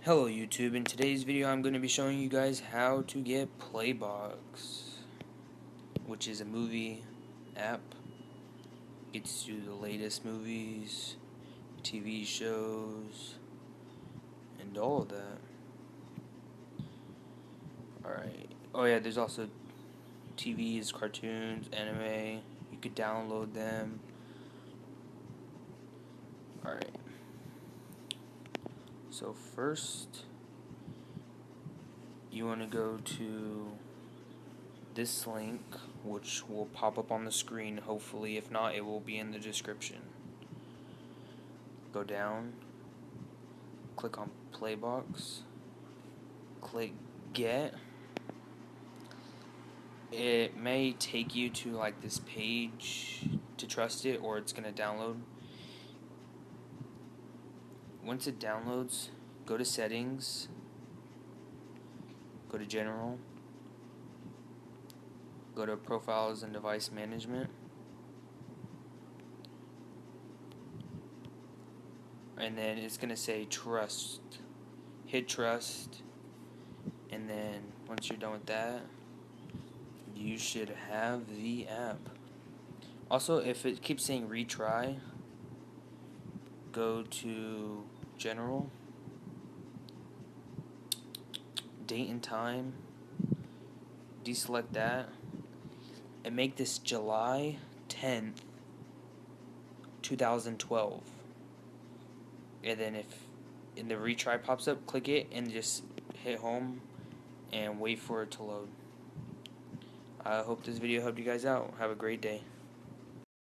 Hello YouTube, in today's video I'm going to be showing you guys how to get Playbox, which is a movie app. Gets you the latest movies, TV shows, and all of that. Alright, oh yeah, there's also TVs, cartoons, anime. You could download them. Alright, so first you want to go to this link, which will pop up on the screen hopefully. If not, it will be in the description. Go down, click on Playbox, click Get. It may take you to like this page to trust it, or it's gonna download. Once it downloads, go to Settings, go to General, go to Profiles and Device Management, and then it's gonna say Trust. Hit Trust, and then once you're done with that, you should have the app. Also, if it keeps saying retry, go to General, Date and Time, deselect that, and make this July 10th, 2012. And then if in the retry pops up, click it and just hit home and wait for it to load. I hope this video helped you guys out. Have a great day.